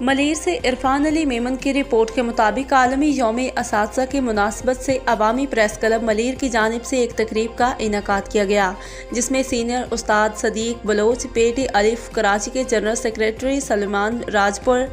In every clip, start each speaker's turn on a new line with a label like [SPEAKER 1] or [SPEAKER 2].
[SPEAKER 1] मलेर से इरफान अली मेमन की रिपोर्ट के मुताबिक आलमी यौम असातिज़ा की मुनासबत से अवामी प्रेस क्लब मलेर की जानिब से एक तकरीब का इनेकाद किया गया, जिसमें सीनियर उस्ताद सदीक बलोच, पेटी अलिफ, कराची के जनरल सेक्रेटरी सलमान राजपुर,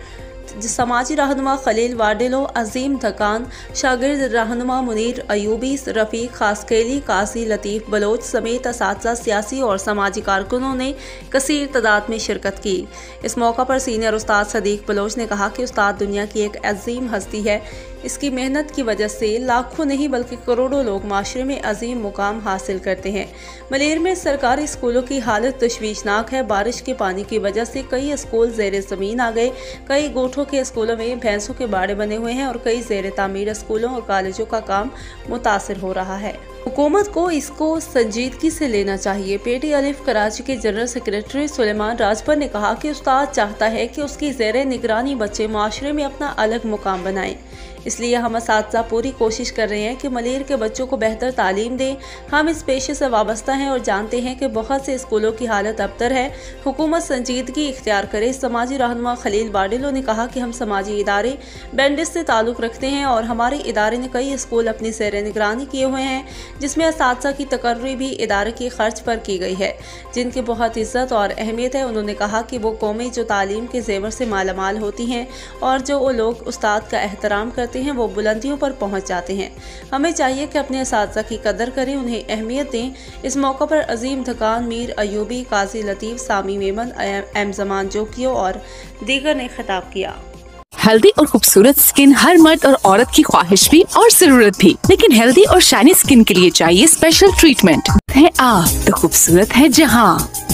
[SPEAKER 1] समाजी रहनुमा खलील वाडिलो, अजीम धकान, शागिर्द रहनुमा मुनीर अयूबी, रफ़ीक खासकेली, काजी लतीफ़ बलोच समेत असातिज़ा, सियासी और समाजी कारकुनों ने कसीर तादाद में शिरकत की। इस मौका पर सीनियर उस्ताद सदीक बलोच ने कहा कि उस्ताद दुनिया की एक अजीम हस्ती है। इसकी मेहनत की वजह से लाखों नहीं बल्कि करोड़ों लोग माशरे में अजीम मुकाम हासिल करते हैं। मलेर में सरकारी स्कूलों की हालत तशवीशनाक है। बारिश के पानी की वजह से कई स्कूल ज़ेर ज़मीन आ गए। कई गोठों के स्कूलों में भैंसों के बाड़े बने हुए हैं और कई ज़ेर तामीर स्कूलों और कॉलेजों का काम मुतासिर हो रहा है। हुकूमत को इसको संजीदगी से लेना चाहिए। पेटी अलिफ कराची के जनरल सेक्रेटरी सुलेमान राजपुर ने कहा कि उस्ताद चाहता है कि उसकी ज़ेर निगरानी बच्चे माशरे में अपना अलग मुकाम बनाएं। इसलिए हम असातिज़ा पूरी कोशिश कर रहे हैं कि मलेर के बच्चों को बेहतर तालीम दें। हम इस पेशे से वाबस्ता हैं और जानते हैं कि बहुत से स्कूलों की हालत अबतर है। हुकूमत संजीदगी इख्तियार करे। समाजी रहनुमा खलील वाडिलो ने कहा कि हम समाजी इदारे बैंडिस से ताल्लुक़ रखते हैं और हमारे इदारे ने कई स्कूल अपनी ज़ेर निगरानी किए हुए हैं, जिसमें असातिज़ा की तकर्री भी इदारे के खर्च पर की गई है, जिनकी बहुत इज्जत और अहमियत है। उन्होंने कहा कि वो कौमें जो तालीम के जेवर से मालामाल होती हैं और जो वो लोग उस्ताद का एहतराम करते हैं वो बुलंदियों पर पहुंच जाते हैं। हमें चाहिए कि अपने असातिज़ा की कदर करें, उन्हें अहमियत दें। इस मौका पर अजीम धकान, मीर अयूबी, काजी लतीफ़, सामी मेमन, एम जमान जोकियो और दीगर ने खिताब किया।
[SPEAKER 2] हेल्दी और खूबसूरत स्किन हर मर्द और औरत की ख्वाहिश भी और जरूरत भी, लेकिन हेल्दी और शाइनी स्किन के लिए चाहिए स्पेशल ट्रीटमेंट है। आप तो खूबसूरत है जहाँ